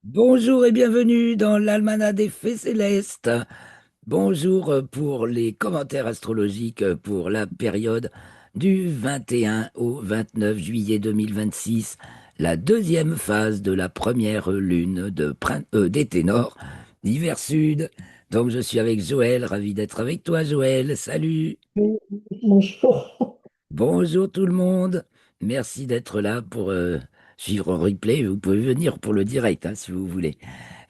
Bonjour et bienvenue dans l'Almanach des Fées Célestes. Bonjour pour les commentaires astrologiques pour la période du 21 au 29 juillet 2026, la deuxième phase de la première lune d'été nord, d'hiver sud. Donc je suis avec Joël, ravi d'être avec toi Joël. Salut. Oui, bonjour. Bonjour tout le monde. Merci d'être là pour suivre en replay. Vous pouvez venir pour le direct hein, si vous voulez.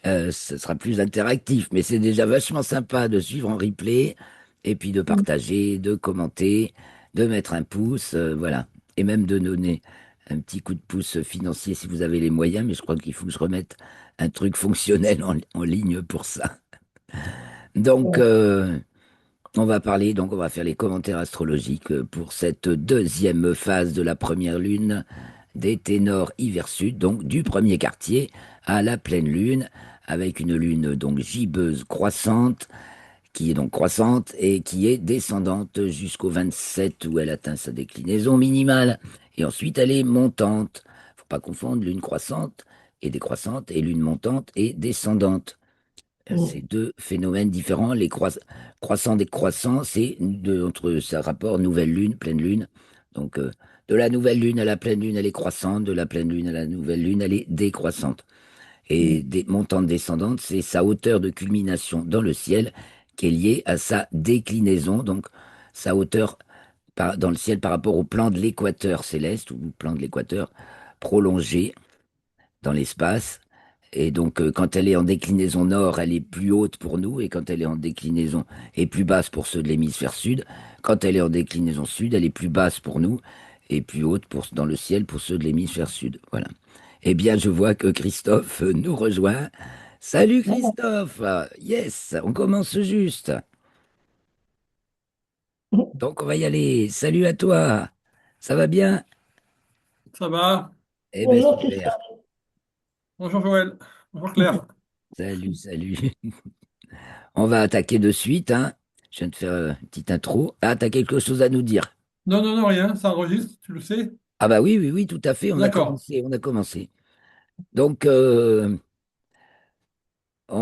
Ce sera plus interactif, mais c'est déjà vachement sympa de suivre en replay et puis de partager, de commenter, de mettre un pouce, voilà. Et même de donner un petit coup de pouce financier si vous avez les moyens, mais je crois qu'il faut que je remette un truc fonctionnel en ligne pour ça. Donc, on va parler, donc on va faire les commentaires astrologiques pour cette deuxième phase de la première lune des ténors hiver-sud, donc du premier quartier à la pleine lune, avec une lune donc gibbeuse croissante, qui est donc croissante et qui est descendante jusqu'au 27 où elle atteint sa déclinaison minimale. Et ensuite elle est montante. Faut pas confondre lune croissante et décroissante et lune montante et descendante. C'est deux phénomènes différents. Croissant décroissant, entre ce rapport nouvelle lune, pleine lune. Donc, de la nouvelle lune à la pleine lune, elle est croissante. De la pleine lune à la nouvelle lune, elle est décroissante. Et des montantes descendantes, c'est sa hauteur de culmination dans le ciel qui est liée à sa déclinaison, donc sa hauteur dans le ciel par rapport au plan de l'équateur céleste ou plan de l'équateur prolongé dans l'espace. Et donc, quand elle est en déclinaison nord, elle est plus haute pour nous, et quand elle est en déclinaison et plus basse pour ceux de l'hémisphère sud, quand elle est en déclinaison sud, elle est plus basse pour nous et plus haute dans le ciel pour ceux de l'hémisphère sud. Voilà. Eh bien, je vois que Christophe nous rejoint. Salut Christophe! Yes, on commence juste. Donc, on va y aller. Salut à toi. Ça va bien? Ça va? Eh ben, Bonjour super. Christophe. Bonjour Joël. Bonjour Claire. Salut, salut. On va attaquer de suite, hein. Je viens de faire une petite intro. Ah, t'as quelque chose à nous dire? Non, non, non, rien, ça enregistre, tu le sais? Ah bah oui, oui, oui, tout à fait, on a D'accord. commencé, on a commencé. Donc, on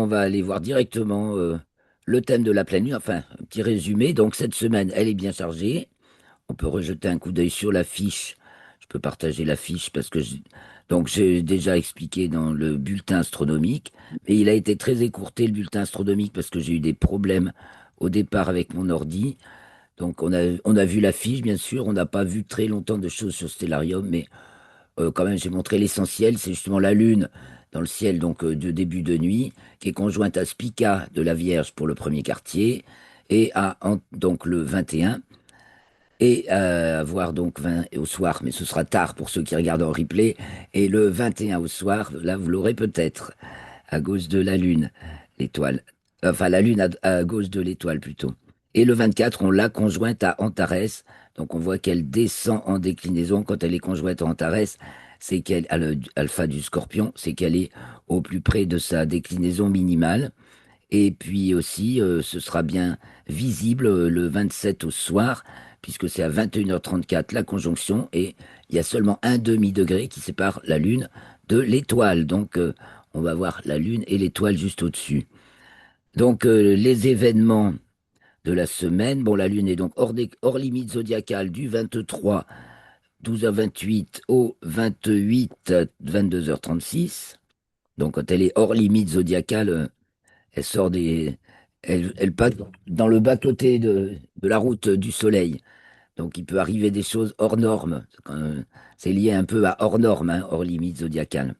va aller voir directement le thème de la pleine lune, enfin, un petit résumé. Donc, cette semaine, elle est bien chargée. On peut rejeter un coup d'œil sur la fiche. Je peux partager la fiche parce que donc j'ai déjà expliqué dans le bulletin astronomique, mais il a été très écourté le bulletin astronomique parce que j'ai eu des problèmes au départ avec mon ordi. Donc on a vu la fiche, bien sûr, on n'a pas vu très longtemps de choses sur Stellarium, mais quand même j'ai montré l'essentiel, c'est justement la Lune dans le ciel donc de début de nuit, qui est conjointe à Spica de la Vierge pour le premier quartier, et donc le 21, et à voir donc 20 au soir, mais ce sera tard pour ceux qui regardent en replay, et le 21 au soir, là vous l'aurez peut-être, à gauche de la Lune, l'étoile. Enfin, la Lune à gauche de l'étoile plutôt. Et le 24, on l'a conjointe à Antares. Donc on voit qu'elle descend en déclinaison. Quand elle est conjointe à Antares, c'est qu'elle, à alpha du Scorpion, c'est qu'elle est au plus près de sa déclinaison minimale. Et puis aussi, ce sera bien visible le 27 au soir, puisque c'est à 21h34 la conjonction, et il y a seulement un demi-degré qui sépare la Lune de l'étoile. Donc, on va voir la Lune et l'étoile juste au-dessus. Donc, les événements de la semaine, bon, la Lune est donc hors limite zodiacale du 23, 12h28 au 28, 22h36. Donc, quand elle est hors limite zodiacale, elle sort elle passe dans le bas-côté de la route du Soleil. Donc, il peut arriver des choses hors normes. C'est lié un peu à hors norme, hein, hors limite zodiacale.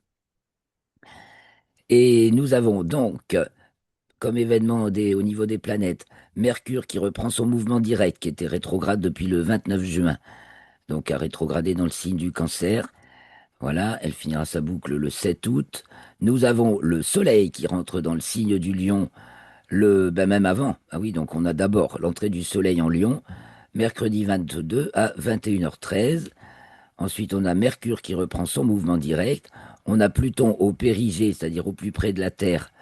Et nous avons donc, comme événement au niveau des planètes, Mercure qui reprend son mouvement direct, qui était rétrograde depuis le 29 juin. Donc, a rétrogradé dans le signe du Cancer. Voilà, elle finira sa boucle le 7 août. Nous avons le Soleil qui rentre dans le signe du Lion même avant. Ah oui, donc on a d'abord l'entrée du Soleil en Lion, mercredi 22 à 21h13. Ensuite, on a Mercure qui reprend son mouvement direct. On a Pluton au périgée, c'est-à-dire au plus près de la Terre,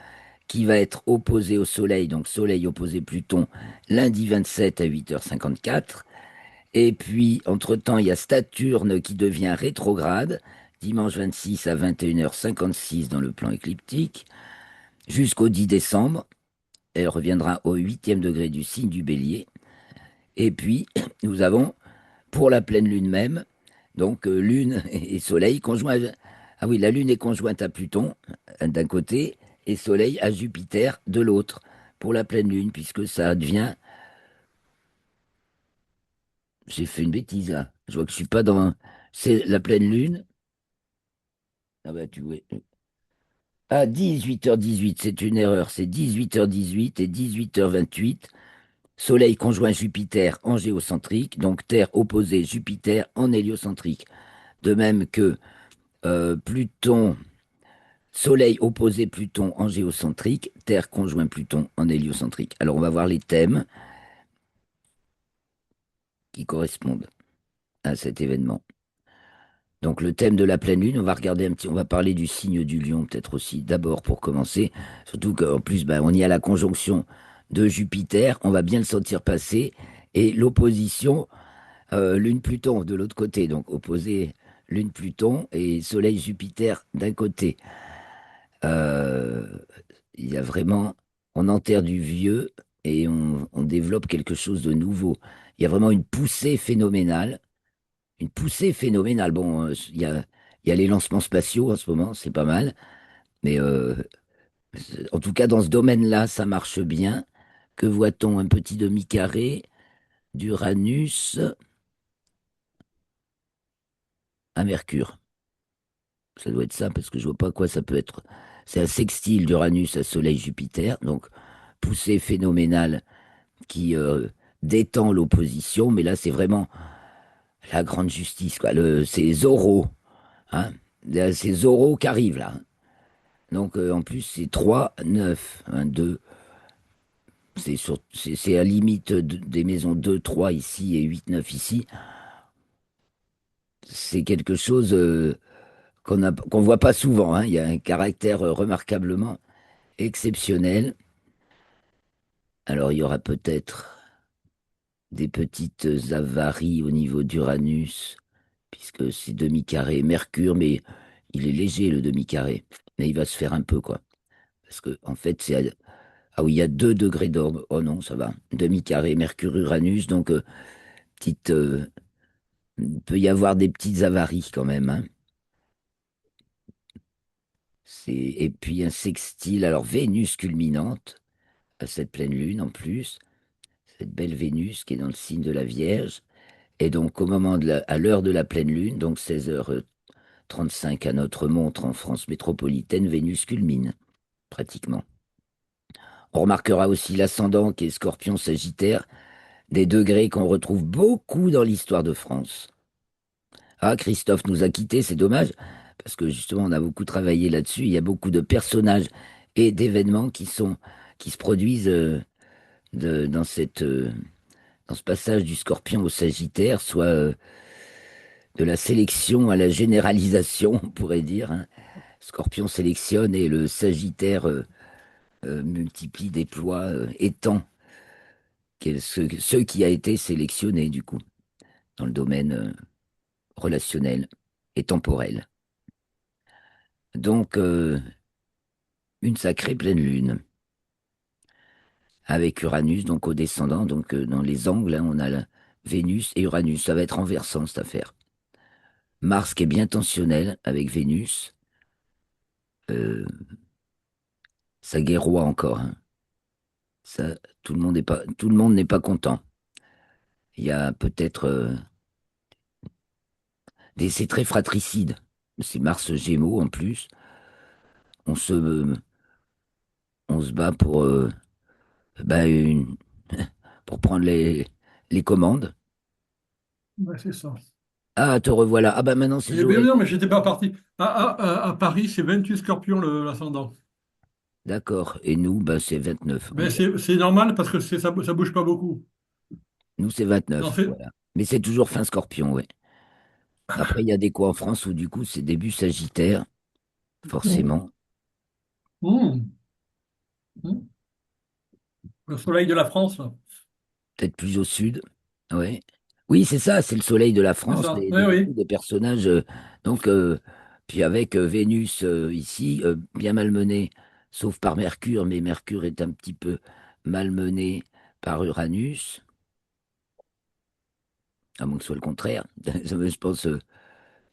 qui va être opposé au Soleil, donc Soleil opposé Pluton, lundi 27 à 8h54. Et puis, entre-temps, il y a Saturne qui devient rétrograde, dimanche 26 à 21h56 dans le plan écliptique, jusqu'au 10 décembre. Elle reviendra au huitième degré du signe du Bélier. Et puis, nous avons, pour la pleine lune même, donc Lune et Soleil conjoints. Ah oui, la Lune est conjointe à Pluton d'un côté et Soleil à Jupiter de l'autre pour la pleine Lune, puisque ça devient. J'ai fait une bêtise là. Je vois que je suis pas dans. C'est la pleine Lune. Ah bah tu vois. À 18h18, c'est une erreur. C'est 18h18 et 18h28. Soleil conjoint Jupiter en géocentrique, donc Terre opposée Jupiter en héliocentrique. De même que Pluton, Soleil opposé Pluton en géocentrique, Terre conjoint Pluton en héliocentrique. Alors on va voir les thèmes qui correspondent à cet événement. Donc le thème de la pleine lune, on va regarder un petit, on va parler du signe du lion peut-être aussi d'abord pour commencer. Surtout qu'en plus, ben, on y a la conjonction de Jupiter, on va bien le sentir passer, et l'opposition Lune-Pluton de l'autre côté, donc opposé Lune-Pluton et Soleil-Jupiter d'un côté. Euh, il y a vraiment, on enterre du vieux et on développe quelque chose de nouveau. Il y a vraiment une poussée phénoménale. Une poussée phénoménale. Bon, il y a les lancements spatiaux en ce moment, c'est pas mal. Mais en tout cas, dans ce domaine-là, ça marche bien. Que voit-on? Un petit demi-carré d'Uranus à Mercure. Ça doit être ça, parce que je vois pas à quoi ça peut être. C'est un sextile d'Uranus à Soleil-Jupiter. Donc, poussée phénoménale qui détend l'opposition. Mais là, c'est vraiment la grande justice, quoi. C'est Zorro, hein. Là, c'est Zorro qui arrive, là. Donc, en plus, c'est 3 9 1, 2. C'est à la limite des maisons 2 3 ici et 8 9 ici. C'est quelque chose qu'on voit pas souvent, hein. Il y a un caractère remarquablement exceptionnel. Alors, il y aura peut-être des petites avaries au niveau d'Uranus, puisque c'est demi-carré Mercure, mais il est léger, le demi-carré. Mais il va se faire un peu, quoi. Parce que, en fait, ah oui, il y a 2 degrés d'orbe. Oh non, ça va. Demi-carré Mercure-Uranus, donc petite, il peut y avoir des petites avaries quand même, hein. Et puis un sextile, alors Vénus culminante, à cette pleine lune en plus, cette belle Vénus qui est dans le signe de la Vierge. Et donc au moment à l'heure de la pleine lune, donc 16h35 à notre montre en France métropolitaine, Vénus culmine, pratiquement. On remarquera aussi l'ascendant qui est Scorpion-Sagittaire, des degrés qu'on retrouve beaucoup dans l'histoire de France. Ah, Christophe nous a quittés, c'est dommage, parce que justement, on a beaucoup travaillé là-dessus. Il y a beaucoup de personnages et d'événements qui se produisent dans ce passage du Scorpion au Sagittaire, soit de la sélection à la généralisation, on pourrait dire, hein. Scorpion sélectionne et le Sagittaire multiplie, déploie, étend ce qui a été sélectionné, du coup, dans le domaine relationnel et temporel. Donc, une sacrée pleine lune, avec Uranus, donc au descendant, donc dans les angles, hein, on a Vénus et Uranus. Ça va être renversant, cette affaire. Mars qui est bien tensionnel avec Vénus, euh, ça guerroie encore, hein. Ça, tout le monde n'est pas content. Il y a peut-être c'est très fratricide. C'est Mars Gémeaux en plus. On se, on se bat bah, pour prendre les commandes. Ouais, c'est ça. Ah, te revoilà. Ah bah maintenant c'est Eh bien, Joël. non, mais j'étais pas parti. À Paris, c'est 28 scorpions l'ascendant. D'accord. Et nous, bah, c'est 29. Mais c'est normal parce que ça bouge pas beaucoup. Nous, c'est En 29. fait, Voilà. Mais c'est toujours fin Scorpion, ouais. Après, il y a des quoi en France où du coup, c'est début Sagittaire, Oui. forcément. hmm, hmm, le soleil de la France, là. Peut-être plus au sud. Ouais. Oui, c'est ça, c'est le soleil de la C'est France, ça. Oui, du coup, oui. des personnages. Donc, Puis avec Vénus ici, bien malmenée, sauf par Mercure, mais Mercure est un petit peu malmené par Uranus, à moins que ce soit le contraire. Je pense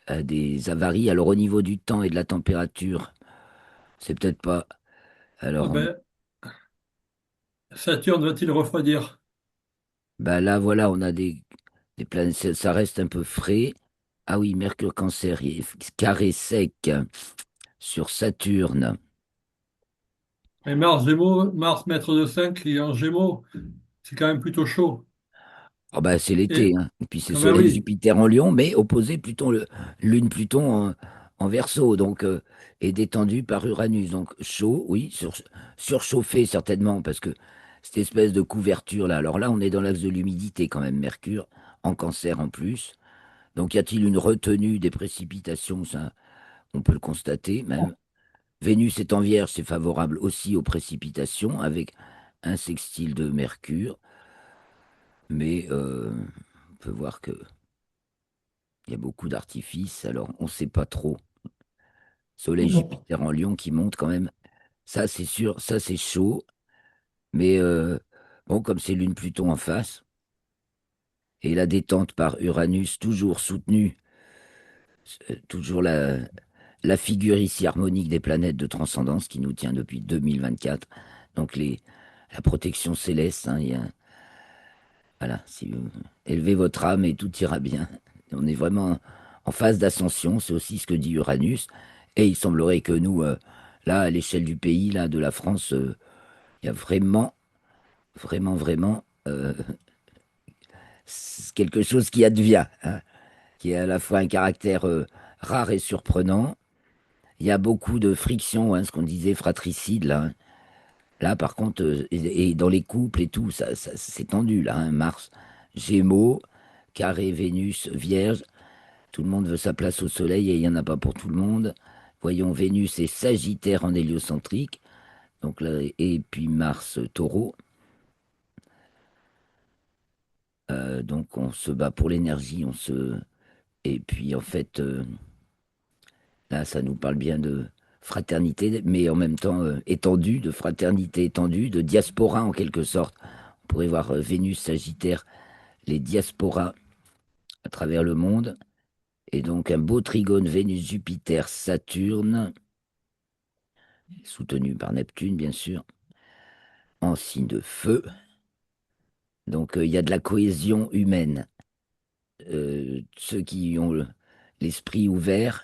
à des avaries. Alors au niveau du temps et de la température, c'est peut-être pas. Ah Alors ben, Saturne va-t-il refroidir? bah là, voilà, on a des planètes, ça reste un peu frais. Ah oui, Mercure Cancer, il est carré sec sur Saturne. Et Mars Gémeaux, Mars maître de 5 qui est en Gémeaux, c'est quand même plutôt chaud. Oh bah, c'est l'été, Et, hein. Et puis c'est ah ben Soleil oui, Jupiter en Lion, mais opposé Pluton, Lune Pluton en Verseau, donc et détendu par Uranus. Donc chaud, oui, surchauffé certainement, parce que cette espèce de couverture là. Alors là, on est dans l'axe de l'humidité quand même, Mercure, en Cancer en plus. Donc y a-t-il une retenue des précipitations? Ça, on peut le constater même. Vénus est en Vierge, c'est favorable aussi aux précipitations, avec un sextile de Mercure, mais on peut voir que il y a beaucoup d'artifices, alors on ne sait pas trop. Soleil Jupiter en Lion qui monte quand même, ça c'est sûr, ça c'est chaud, mais bon, comme c'est Lune Pluton en face, et la détente par Uranus, toujours soutenue, toujours la figure ici harmonique des planètes de transcendance qui nous tient depuis 2024. Donc la protection céleste, hein, voilà, si vous élevez votre âme et tout ira bien. On est vraiment en phase d'ascension, c'est aussi ce que dit Uranus. Et il semblerait que nous, là, à l'échelle du pays, là, de la France, il y a vraiment, quelque chose qui advient, hein, qui est à la fois un caractère rare et surprenant. Il y a beaucoup de friction, hein, ce qu'on disait fratricide, là, hein. Là, par contre, et dans les couples et tout, ça c'est tendu, là, hein. Mars, Gémeaux, carré Vénus, Vierge. Tout le monde veut sa place au soleil et il n'y en a pas pour tout le monde. Voyons, Vénus est Sagittaire en héliocentrique. Donc là, et puis Mars, Taureau. Donc on se bat pour l'énergie, et puis en fait, là, ça nous parle bien de fraternité, mais en même temps étendue, de fraternité étendue, de diaspora en quelque sorte. On pourrait voir Vénus, Sagittaire, les diasporas à travers le monde. Et donc un beau trigone Vénus, Jupiter, Saturne, soutenu par Neptune, bien sûr, en signe de feu. Donc il y a de la cohésion humaine. Ceux qui ont l'esprit ouvert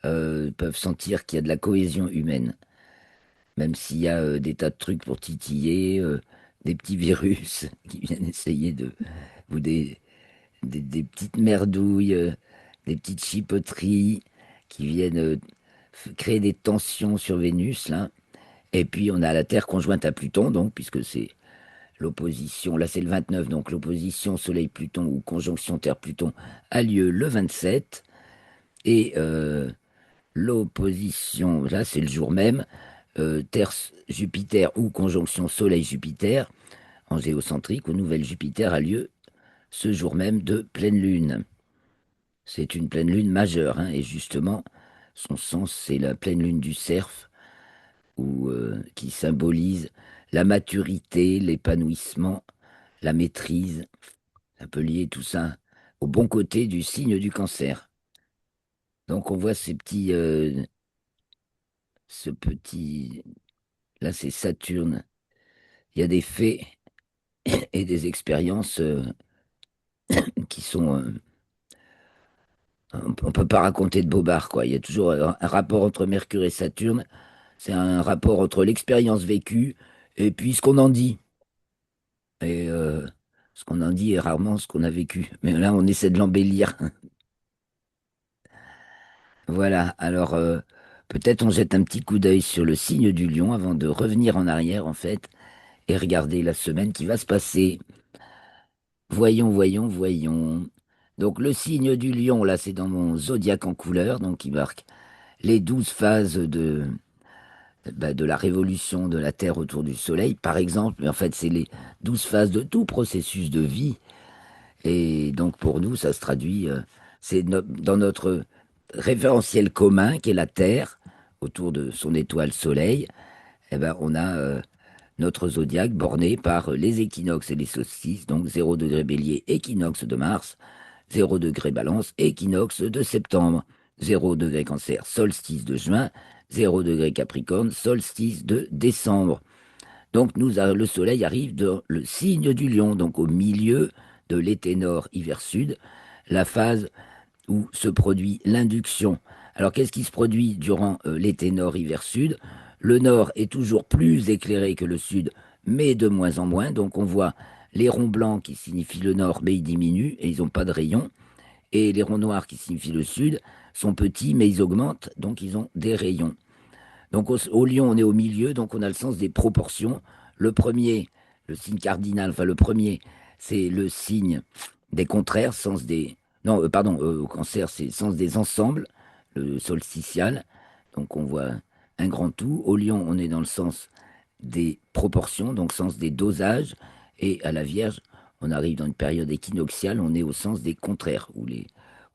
peuvent sentir qu'il y a de la cohésion humaine, même s'il y a des tas de trucs pour titiller, des petits virus qui viennent essayer ou des petites merdouilles, des petites chipoteries qui viennent créer des tensions sur Vénus, là. Et puis on a la Terre conjointe à Pluton, donc, puisque c'est l'opposition, là c'est le 29, donc l'opposition Soleil-Pluton ou conjonction Terre-Pluton a lieu le 27. Et l'opposition, là c'est le jour même, Terre-Jupiter ou conjonction Soleil-Jupiter en géocentrique ou nouvelle Jupiter a lieu ce jour même de pleine lune. C'est une pleine lune majeure, hein, et justement, son sens c'est la pleine lune du Cerf, qui symbolise la maturité, l'épanouissement, la maîtrise. Ça peut lier tout ça au bon côté du signe du Cancer. Donc on voit ce petit, là c'est Saturne. Il y a des faits et des expériences qui sont, on peut pas raconter de bobards quoi. Il y a toujours un rapport entre Mercure et Saturne. C'est un rapport entre l'expérience vécue et puis ce qu'on en dit. Et ce qu'on en dit est rarement ce qu'on a vécu. Mais là, on essaie de l'embellir. Voilà. Alors, peut-être on jette un petit coup d'œil sur le signe du lion avant de revenir en arrière, en fait, et regarder la semaine qui va se passer. Voyons. Donc, le signe du lion, là, c'est dans mon zodiaque en couleur, donc qui marque les 12 phases de la révolution de la Terre autour du Soleil, par exemple. Mais en fait, c'est les 12 phases de tout processus de vie. Et donc, pour nous, ça se traduit, dans notre référentiel commun qui est la Terre, autour de son étoile Soleil, eh ben, on a notre zodiaque borné par les équinoxes et les solstices, donc 0 degré Bélier, équinoxe de Mars, 0 degré Balance, équinoxe de septembre, 0 degré Cancer, solstice de juin, 0 degré Capricorne, solstice de décembre. Donc le Soleil arrive dans le signe du Lion, donc au milieu de l'été nord, hiver sud, la phase où se produit l'induction. Alors qu'est-ce qui se produit durant l'été nord, hiver sud? Le nord est toujours plus éclairé que le sud, mais de moins en moins. Donc on voit les ronds blancs qui signifient le nord, mais ils diminuent et ils n'ont pas de rayons. Et les ronds noirs qui signifient le sud sont petits, mais ils augmentent, donc ils ont des rayons. Donc au lion, on est au milieu, donc on a le sens des proportions. Le premier, le signe cardinal, enfin le premier, c'est le signe des contraires, sens des... Non, pardon, au cancer, c'est sens des ensembles, le solsticial. Donc on voit un grand tout. Au lion, on est dans le sens des proportions, donc sens des dosages. Et à la Vierge, on arrive dans une période équinoxiale, on est au sens des contraires, où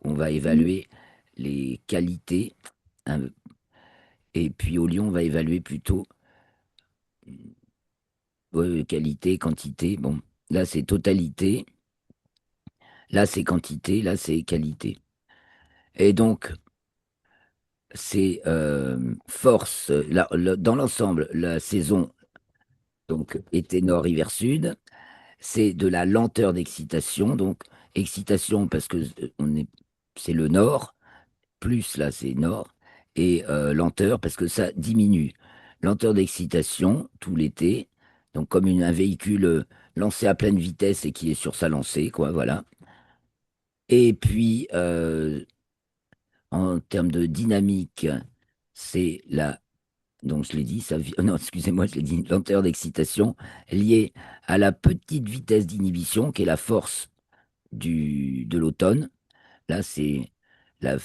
on va évaluer les qualités, hein, et puis au lion, on va évaluer plutôt qualité, quantité. Bon, là c'est totalité, là c'est quantité, là c'est qualité. Et donc, c'est force, dans l'ensemble, la saison, donc été nord, hiver sud, c'est de la lenteur d'excitation. Donc, excitation parce que c'est le nord, plus là c'est nord, et lenteur parce que ça diminue. Lenteur d'excitation tout l'été, donc comme un véhicule lancé à pleine vitesse et qui est sur sa lancée, quoi, voilà. Et puis, en termes de dynamique, c'est la, donc je l'ai dit, non, excusez-moi, je l'ai dit, lenteur d'excitation liée à la petite vitesse d'inhibition, qui est la force de l'automne. Là, c'est la-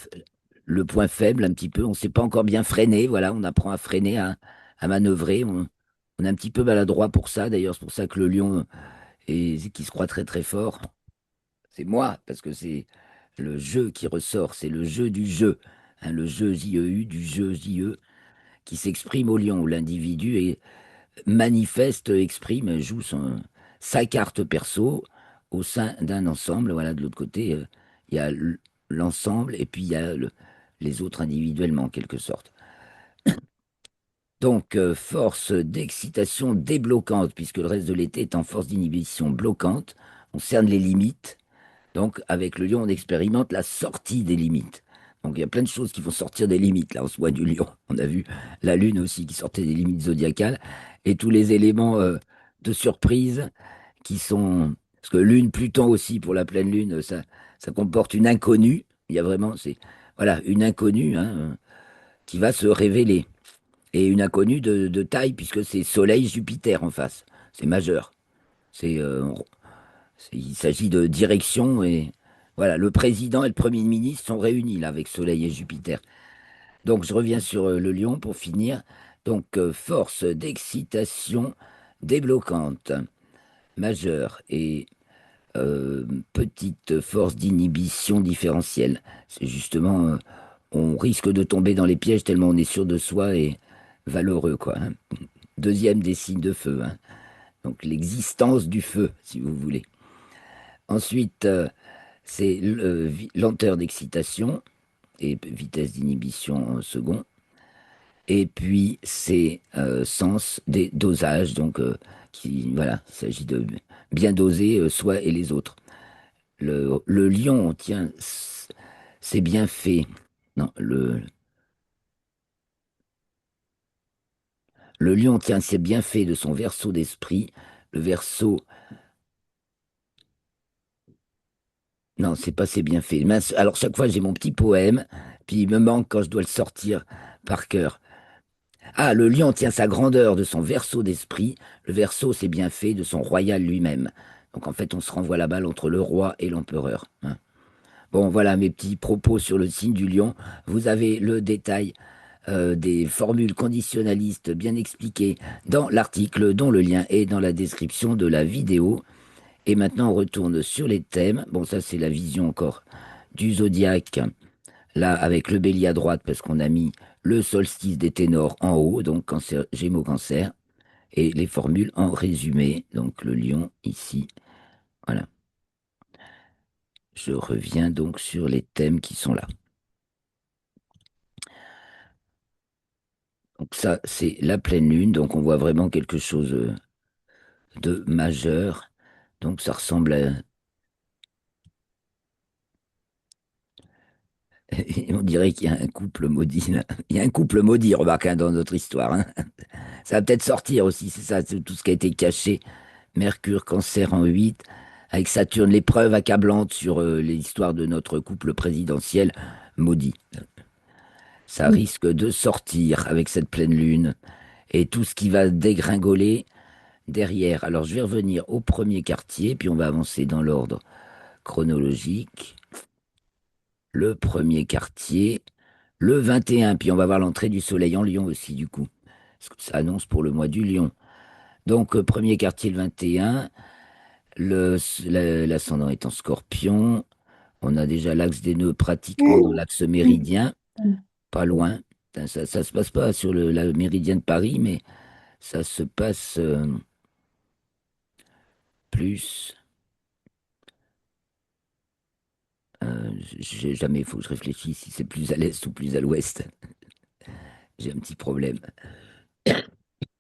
le point faible un petit peu. On ne sait pas encore bien freiner. Voilà, on apprend à freiner, à manœuvrer. On est un petit peu maladroit pour ça. D'ailleurs, c'est pour ça que le lion qui se croit très très fort, c'est moi, parce que c'est le jeu qui ressort. C'est le jeu du jeu. Hein, le jeu JEU, du jeu JE, qui s'exprime au lion, où l'individu manifeste, exprime, joue sa carte perso au sein d'un ensemble. Voilà, de l'autre côté, il y a l'ensemble et puis il y a les autres individuellement, en quelque sorte. Donc, force d'excitation débloquante, puisque le reste de l'été est en force d'inhibition bloquante. On cerne les limites. Donc, avec le lion, on expérimente la sortie des limites. Donc, il y a plein de choses qui vont sortir des limites, là, en soi, du lion. On a vu la lune aussi qui sortait des limites zodiacales et tous les éléments de surprise qui sont... Parce que lune, Pluton aussi, pour la pleine lune, ça comporte une inconnue. Il y a vraiment, voilà, une inconnue, hein, qui va se révéler. Et une inconnue de taille, puisque c'est Soleil-Jupiter en face. C'est majeur. C'est, il s'agit de direction et voilà, le président et le premier ministre sont réunis là avec Soleil et Jupiter. Donc je reviens sur le lion pour finir. Donc force d'excitation débloquante majeure et petite force d'inhibition différentielle. C'est justement, on risque de tomber dans les pièges tellement on est sûr de soi et valeureux, quoi. Hein. Deuxième des signes de feu. Hein. Donc l'existence du feu, si vous voulez. Ensuite, c'est lenteur d'excitation et vitesse d'inhibition en second. Et puis, c'est sens des dosages. Donc, voilà, il s'agit de bien doser soi et les autres. Le lion tient ses bienfaits. Non, le lion tient ses bienfaits de son verso d'esprit. Le verso, non, c'est pas ses bienfaits. Mince, alors, chaque fois, j'ai mon petit poème, puis il me manque quand je dois le sortir par cœur. Ah, le lion tient sa grandeur de son verso d'esprit. Le verso, c'est bien fait de son royal lui-même. Donc en fait, on se renvoie la balle entre le roi et l'empereur. Hein. Bon, voilà mes petits propos sur le signe du lion. Vous avez le détail des formules conditionnalistes bien expliquées dans l'article, dont le lien est dans la description de la vidéo. Et maintenant, on retourne sur les thèmes. Bon, ça, c'est la vision encore du zodiaque Là, avec le bélier à droite, parce qu'on a mis le solstice des ténors en haut, donc cancer, Gémeaux, Cancer, et les formules en résumé, donc le lion ici. Voilà. Je reviens donc sur les thèmes qui sont là. Donc ça, c'est la pleine lune, donc on voit vraiment quelque chose de majeur. Donc ça ressemble à... On dirait qu'il y a un couple maudit là. Il y a un couple maudit, remarque, hein, dans notre histoire, hein. Ça va peut-être sortir aussi, c'est ça, c'est tout ce qui a été caché. Mercure, Cancer en 8, avec Saturne, l'épreuve accablante sur l'histoire de notre couple présidentiel maudit. Ça risque de sortir avec cette pleine lune et tout ce qui va dégringoler derrière. Alors je vais revenir au premier quartier, puis on va avancer dans l'ordre chronologique. Le premier quartier, le 21, puis on va voir l'entrée du soleil en Lion aussi du coup. Parce que ça annonce pour le mois du Lion. Donc premier quartier le 21, l'ascendant est en Scorpion. On a déjà l'axe des nœuds pratiquement dans l'axe méridien, pas loin. Ça se passe pas sur la méridien de Paris, mais ça se passe plus. J'ai jamais, il faut que je réfléchisse si c'est plus à l'est ou plus à l'ouest. J'ai un petit problème.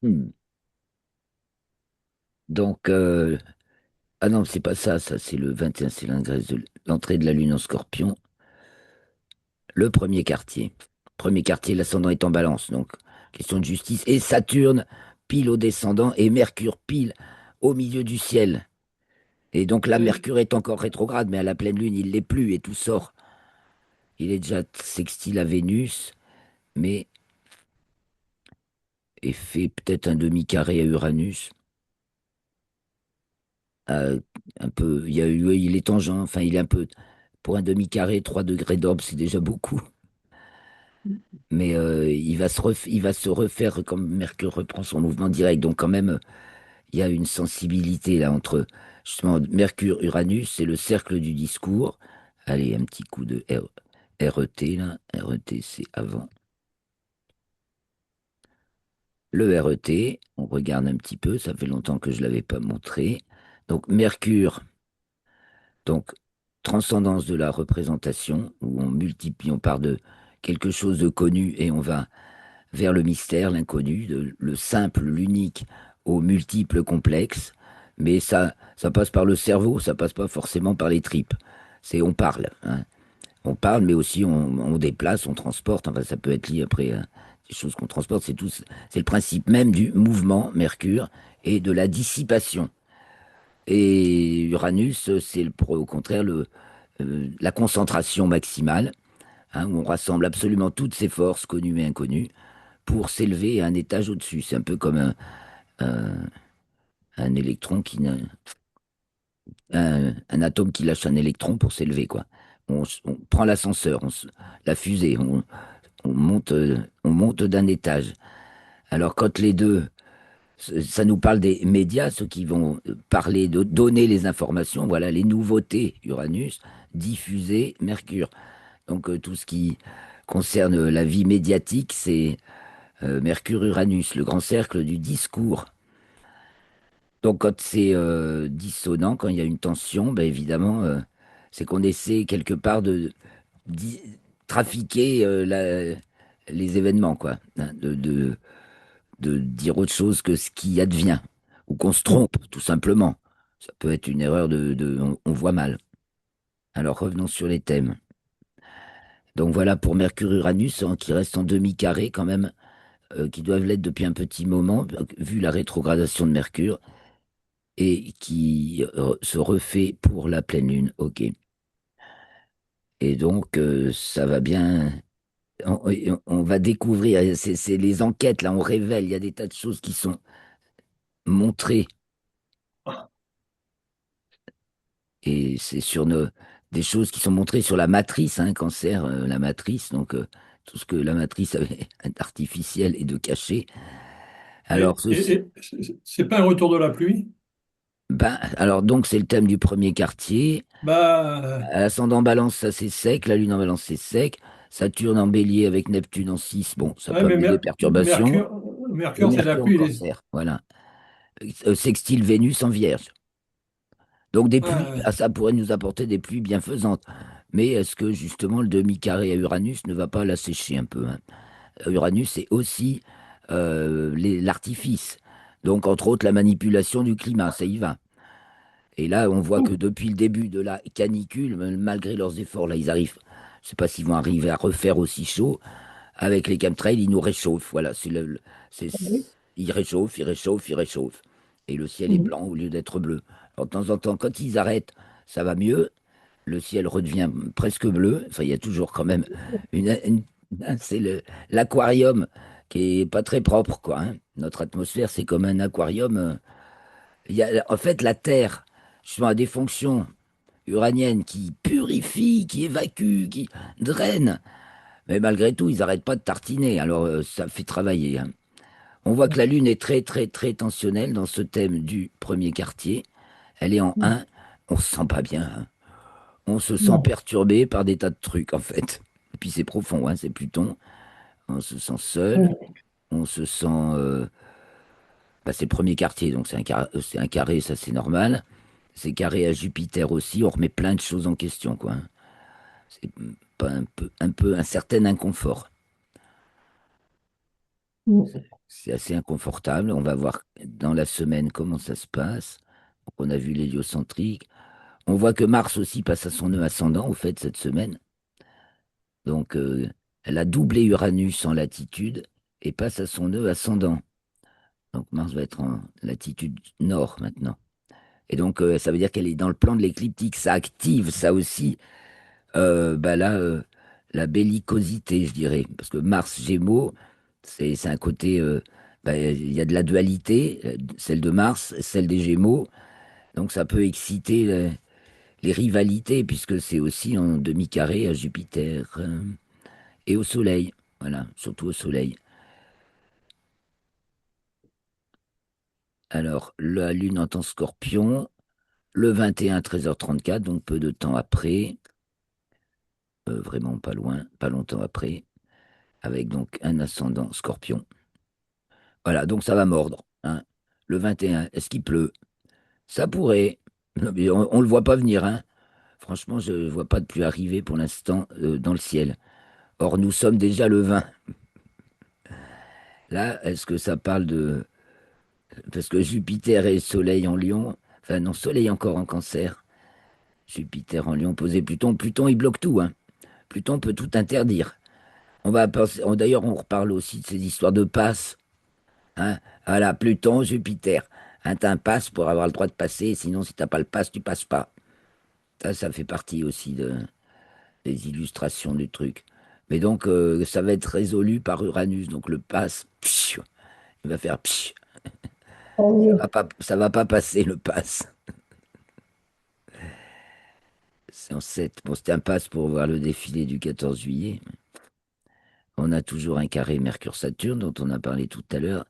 Hmm. Donc, ah non, c'est pas ça, ça c'est le 21, c'est l'ingresse de l'entrée de la Lune en Scorpion. Le premier quartier. Premier quartier, l'ascendant est en balance, donc question de justice. Et Saturne, pile au descendant, et Mercure, pile au milieu du ciel. Et donc là, Et, Mercure est encore rétrograde, mais à la pleine Lune, il l'est plus, et tout sort. Il est déjà sextile à Vénus, mais et fait peut-être un demi-carré à Uranus. Euh, un peu, il y a eu, il est tangent, enfin, il est un peu, pour un demi-carré, 3 degrés d'orbe, c'est déjà beaucoup. Mais il va se refaire comme Mercure reprend son mouvement direct. Donc, quand même, il y a une sensibilité là entre justement Mercure, Uranus, c'est le cercle du discours. Allez, un petit coup de RET là. RET, c'est avant. Le RET, on regarde un petit peu, ça fait longtemps que je ne l'avais pas montré. Donc, Mercure. Donc, transcendance de la représentation, où on multiplie, on part de quelque chose de connu et on va vers le mystère, l'inconnu, le simple, l'unique au multiple complexe. Mais ça passe par le cerveau, ça passe pas forcément par les tripes. C'est on parle, hein. On parle, mais aussi on déplace, on transporte. Enfin, ça peut être lié après des choses qu'on transporte. C'est tout, c'est le principe même du mouvement Mercure et de la dissipation. Et Uranus, c'est au contraire la concentration maximale, hein, où on rassemble absolument toutes ses forces, connues et inconnues, pour s'élever à un étage au-dessus. C'est un peu comme un- un électron un atome qui lâche un électron pour s'élever, quoi. On prend l'ascenseur, la fusée, on monte d'un étage. Alors quand les deux, ça nous parle des médias, ceux qui vont parler, de donner les informations, voilà, les nouveautés, Uranus, diffuser, Mercure. Donc tout ce qui concerne la vie médiatique, c'est Mercure-Uranus, le grand cercle du discours. Donc quand c'est dissonant, quand il y a une tension, ben évidemment, c'est qu'on essaie quelque part de di- trafiquer les événements, quoi, hein, de dire autre chose que ce qui advient, ou qu'on se trompe, tout simplement. Ça peut être une erreur on voit mal. Alors revenons sur les thèmes. Donc voilà pour Mercure-Uranus, hein, qui reste en demi-carré quand même, qui doivent l'être depuis un petit moment, vu la rétrogradation de Mercure, et qui se refait pour la pleine lune. Ok. Et donc ça va bien. On va découvrir, c'est les enquêtes, là, on révèle, il y a des tas de choses qui sont montrées, et c'est des choses qui sont montrées sur la matrice, hein, cancer, la matrice, donc tout ce que la matrice avait d'artificiel et de caché. Alors, ceci, c'est pas un retour de la pluie? alors donc c'est le thème du premier quartier. Bah, À l'ascendant balance, ça c'est sec, la lune en balance c'est sec. Saturne en bélier avec Neptune en 6, bon, ça Ouais, peut mais amener des perturbations. Et Mercure, c'est la Mercure en pluie. cancer, voilà. Sextile Vénus en vierge. Donc des Ouais, pluies, ouais. ah, ça pourrait nous apporter des pluies bienfaisantes. Mais est-ce que justement le demi-carré à Uranus ne va pas l'assécher un peu, hein? Uranus, c'est aussi l'artifice. Donc entre autres la manipulation du climat, ça y va. Et là, on voit que depuis le début de la canicule, malgré leurs efforts, là, ils arrivent. Je ne sais pas s'ils vont arriver à refaire aussi chaud. Avec les chemtrails, ils nous réchauffent. Voilà, c'est- Oui. ils réchauffent, ils réchauffent, ils réchauffent. Et le ciel est Mhm. blanc au lieu d'être bleu. Alors, de temps en temps, quand ils arrêtent, ça va mieux. Le ciel redevient presque bleu. Enfin, il y a toujours quand même c'est l'aquarium qui est pas très propre, quoi, hein. Notre atmosphère, c'est comme un aquarium. Il y a, en fait, la Terre, justement, a des fonctions uraniennes qui purifient, qui évacuent, qui drainent. Mais malgré tout, ils n'arrêtent pas de tartiner. Alors, ça fait travailler, hein. On voit que la Lune est très, très, très tensionnelle dans ce thème du premier quartier. Elle est en Mhm. 1. On se sent pas bien, hein. On se sent Non. perturbé par des tas de trucs, en fait. Et puis, c'est profond, hein, c'est Pluton. On se sent seul. Ouais. On se sent. Bah, c'est le premier quartier, donc c'est un carré, ça c'est normal. C'est carré à Jupiter aussi. On remet plein de choses en question, quoi, hein. C'est pas un peu un certain inconfort. Mhm. C'est assez inconfortable. On va voir dans la semaine comment ça se passe. Donc, on a vu l'héliocentrique. On voit que Mars aussi passe à son nœud ascendant, au fait, cette semaine. Donc, elle a doublé Uranus en latitude et passe à son nœud ascendant. Donc, Mars va être en latitude nord maintenant. Et donc, ça veut dire qu'elle est dans le plan de l'écliptique. Ça active, ça aussi, bah là, la bellicosité, je dirais. Parce que Mars Gémeaux, c'est un côté. Bah, il y a de la dualité, celle de Mars, celle des Gémeaux. Donc, ça peut exciter les rivalités, puisque c'est aussi en demi-carré à Jupiter et au Soleil. Voilà, surtout au Soleil. Alors, la Lune en temps Scorpion, le 21 13h34, donc peu de temps après, vraiment pas loin, pas longtemps après, avec donc un ascendant Scorpion. Voilà, donc ça va mordre, hein. Le 21, est-ce qu'il pleut? Ça pourrait. Non, mais on le voit pas venir, hein. Franchement, je ne vois pas de pluie arriver pour l'instant dans le ciel. Or, nous sommes déjà le 20. Là, est-ce que ça parle de... Parce que Jupiter et Soleil en Lion, enfin non, Soleil encore en Cancer, Jupiter en Lion posé Pluton. Pluton, il bloque tout, hein. Pluton peut tout interdire. D'ailleurs, on reparle aussi de ces histoires de passe, hein. Voilà, Pluton, Jupiter. Hein, t'as un passe pour avoir le droit de passer, sinon si t'as pas le passe, tu passes pas. Ça fait partie aussi des illustrations du truc. Mais donc, ça va être résolu par Uranus. Donc le passe, pfiou, il va faire pfiou. Tant mieux. Ça va pas passer le passe. C'est en 7. Bon, c'était un passe pour voir le défilé du 14 juillet. On a toujours un carré Mercure-Saturne dont on a parlé tout à l'heure,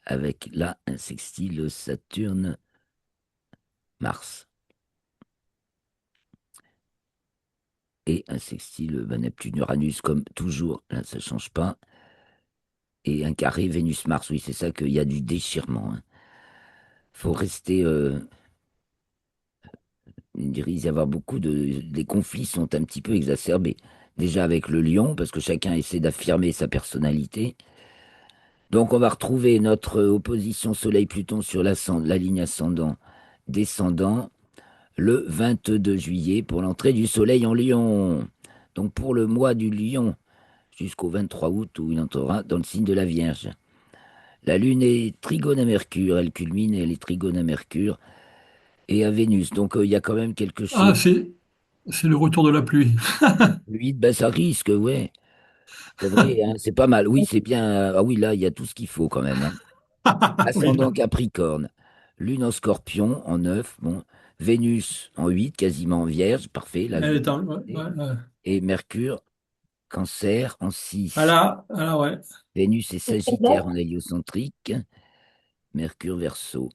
avec là un sextile Saturne-Mars. Et un sextile Neptune-Uranus, comme toujours, là ça change pas. Et un carré Vénus-Mars, oui, c'est ça qu'il y a du déchirement, hein. Faut rester, il risque d'y avoir beaucoup de... Les conflits sont un petit peu exacerbés. Déjà avec le lion, parce que chacun essaie d'affirmer sa personnalité. Donc on va retrouver notre opposition Soleil-Pluton sur la ligne ascendant-descendant le 22 juillet pour l'entrée du Soleil en Lion. Donc pour le mois du Lion, jusqu'au 23 août où il entrera dans le signe de la Vierge. La Lune est trigone à Mercure, elle culmine et elle est trigone à Mercure et à Vénus. Donc il y a quand même quelque Ah, chose. c'est le retour de la pluie. Lui, ben, ça risque, ouais. C'est vrai, hein, c'est pas mal. Oui, c'est bien. Ah oui, là, il y a tout ce qu'il faut quand même, hein. Oui, Ascendant Capricorne, Lune en Scorpion en 9, bon. Vénus en 8, quasiment en Vierge, parfait, là je elle viens est de en... ouais, regarder. ouais, ouais. Et Mercure, Cancer en 6. Ah là, ouais. Vénus et À quelle Sagittaire date? en héliocentrique, Mercure Verseau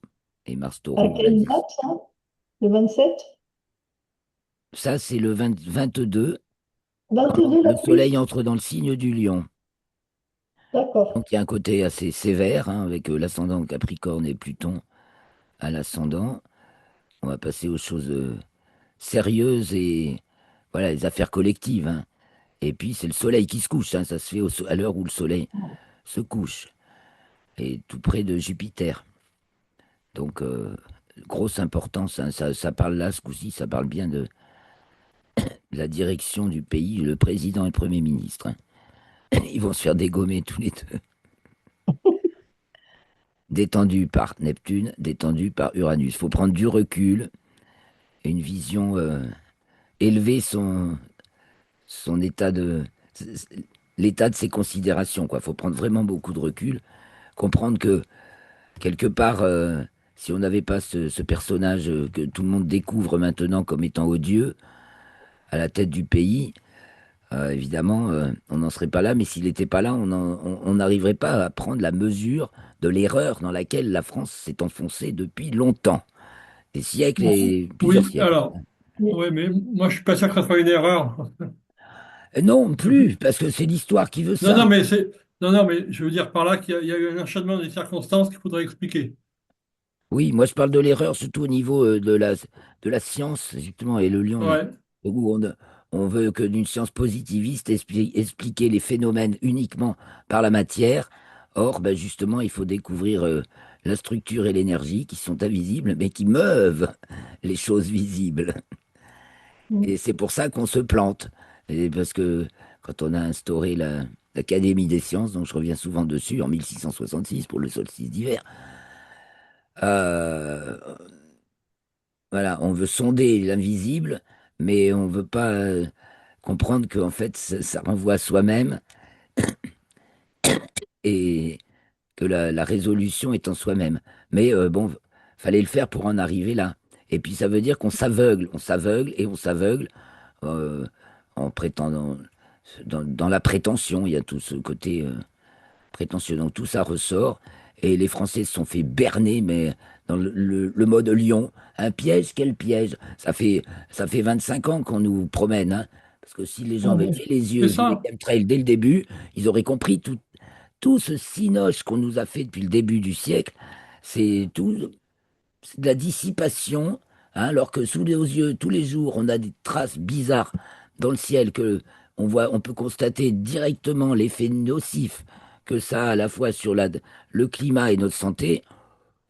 et Mars À Taureau, on l'a quelle dit. date, ça? Le 27? Ça, c'est le 22 D'attirer la Le pluie. soleil entre dans le signe du lion. D'accord. Donc il y a un côté assez sévère, hein, avec l'ascendant Capricorne et Pluton à l'ascendant. On va passer aux choses sérieuses et voilà, les affaires collectives, hein. Et puis c'est le soleil qui se couche, hein, ça se fait à l'heure où le soleil se couche, et tout près de Jupiter. Donc grosse importance, hein, ça parle là, ce coup-ci, ça parle bien de la direction du pays, le président et le Premier ministre, hein. Ils vont se faire dégommer tous les deux. Détendus par Neptune, détendus par Uranus. Il faut prendre du recul et une vision, élever son état l'état de ses considérations, quoi. Il faut prendre vraiment beaucoup de recul, comprendre que quelque part, si on n'avait pas ce personnage que tout le monde découvre maintenant comme étant odieux à la tête du pays, évidemment, on n'en serait pas là. Mais s'il n'était pas là, on n'arriverait pas à prendre la mesure de l'erreur dans laquelle la France s'est enfoncée depuis longtemps, des siècles et plusieurs Oui, siècles. alors, oui, mais moi, je suis pas sûr que ça soit une erreur. Non, Je suis- plus, parce que c'est l'histoire qui veut Non, ça. non, mais non, non, mais je veux dire par là qu'il y a eu un enchaînement des circonstances qu'il faudrait expliquer. Oui, moi je parle de l'erreur surtout au niveau de la science, justement, et le lion, Ouais. où on veut que d'une science positiviste expliquer les phénomènes uniquement par la matière. Or, ben justement, il faut découvrir la structure et l'énergie qui sont invisibles, mais qui meuvent les choses visibles. Et c'est pour ça qu'on se plante. Et parce que quand on a instauré l'Académie des sciences, dont je reviens souvent dessus, en 1666 pour le solstice d'hiver, euh, voilà, on veut sonder l'invisible, mais on veut pas comprendre qu'en fait, ça renvoie à soi-même et que la résolution est en soi-même. Mais bon, fallait le faire pour en arriver là. Et puis ça veut dire qu'on s'aveugle, on s'aveugle et on s'aveugle euh, en prétendant, dans la prétention, il y a tout ce côté prétentieux. Donc tout ça ressort. Et les Français se sont fait berner, mais dans le mode lion. Un piège, quel piège? Ça fait 25 ans qu'on nous promène, hein. Parce que si les gens avaient levé les yeux C'est et vu les ça. chemtrails dès le début, ils auraient compris tout ce cinoche qu'on nous a fait depuis le début du siècle. C'est de la dissipation, hein, alors que sous nos yeux, tous les jours, on a des traces bizarres dans le ciel que on peut constater directement l'effet nocif que ça a à la fois sur le climat et notre santé.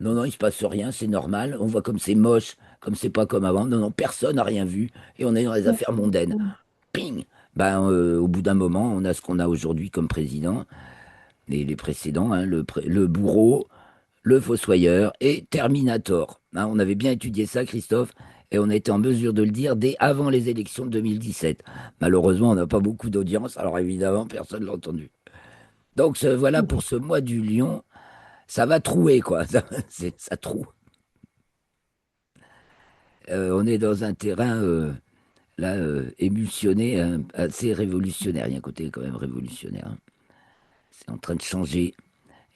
Non, non, il se passe rien, c'est normal. On voit comme c'est moche, comme c'est pas comme avant. Non, non, personne n'a rien vu et on est dans les affaires mondaines. Ping! Ben, au bout d'un moment, on a ce qu'on a aujourd'hui comme président, les précédents, hein, le bourreau, le Fossoyeur et Terminator. Hein, on avait bien étudié ça, Christophe, et on était en mesure de le dire dès avant les élections de 2017. Malheureusement, on n'a pas beaucoup d'audience, alors évidemment, personne ne l'a entendu. Donc voilà pour ce mois du lion, ça va trouer, quoi. Ça troue. On est dans un terrain, là, émulsionné, hein, assez révolutionnaire. Il y a un côté quand même révolutionnaire, hein. C'est en train de changer.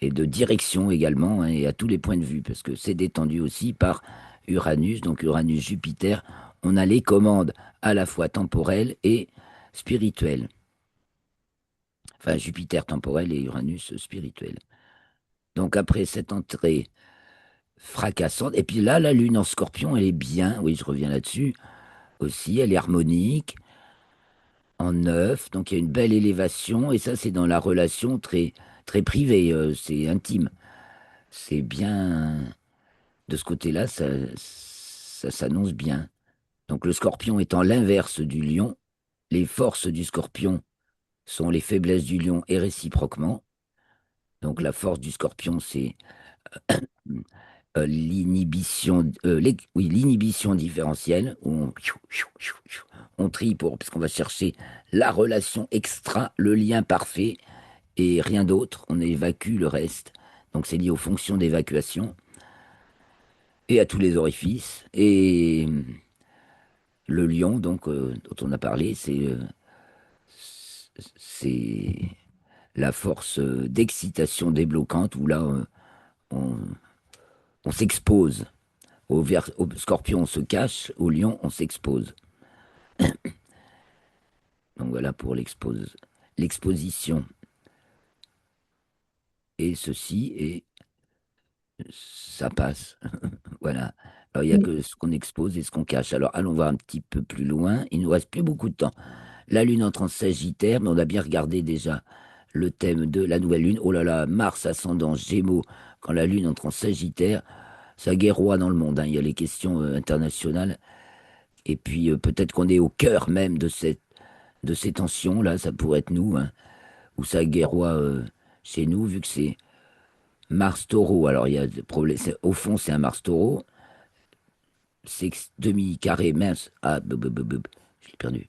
Et de direction également, hein, et à tous les points de vue, parce que c'est détendu aussi par Uranus, donc Uranus-Jupiter. On a les commandes à la fois temporelles et spirituelles. Enfin, Jupiter temporel et Uranus spirituel. Donc après cette entrée fracassante, et puis là, la Lune en Scorpion, elle est bien, oui, je reviens là-dessus aussi, elle est harmonique, en neuf, donc il y a une belle élévation, et ça, c'est dans la relation très, très privée, c'est intime. C'est bien. De ce côté-là, ça s'annonce bien. Donc le scorpion étant l'inverse du lion, les forces du scorpion sont les faiblesses du lion et réciproquement. Donc la force du scorpion, c'est l'inhibition différentielle, où on trie parce qu'on va chercher la relation extra, le lien parfait et rien d'autre. On évacue le reste. Donc c'est lié aux fonctions d'évacuation et à tous les orifices. Et le lion, donc, dont on a parlé, c'est la force d'excitation débloquante où là, on, on s'expose. Au scorpion, on se cache, au lion, on s'expose. Donc voilà pour l'exposition. Et ceci, et ça passe. Voilà. Alors il n'y a Oui. que ce qu'on expose et ce qu'on cache. Alors allons voir un petit peu plus loin. Il nous reste plus beaucoup de temps. La Lune entre en Sagittaire, mais on a bien regardé déjà le thème de la nouvelle Lune. Oh là là, Mars ascendant Gémeaux, quand la Lune entre en Sagittaire, ça guerroie dans le monde, hein. Il y a les questions internationales. Et puis peut-être qu'on est au cœur même de ces tensions, là, ça pourrait être nous, hein, où ça guerroie chez nous, vu que c'est Mars Taureau. Alors il y a des problèmes. Au fond, c'est un Mars Taureau. C'est demi-carré, mince. Ah, je l'ai perdu.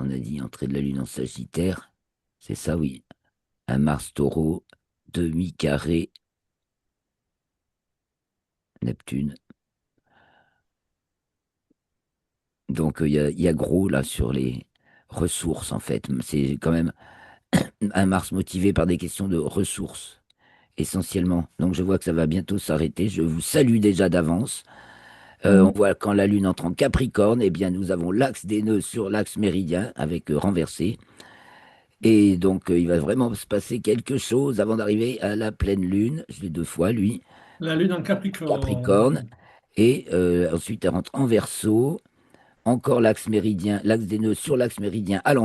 On a dit entrée de la Lune en Sagittaire. C'est ça, oui. Un Mars Taureau, demi-carré, Neptune. Donc il y a gros là sur les ressources, en fait. C'est quand même un Mars motivé par des questions de ressources, essentiellement. Donc je vois que ça va bientôt s'arrêter. Je vous salue déjà d'avance. On Mhm. voit quand la Lune entre en Capricorne, eh bien nous avons l'axe des nœuds sur l'axe méridien avec renversé. Et donc il va vraiment se passer quelque chose avant d'arriver à la pleine Lune. Je l'ai deux fois, lui. La Lune en Capricorne. Capricorne. Et ensuite elle rentre en Verseau. Encore l'axe méridien, l'axe des nœuds sur l'axe méridien à l'envers.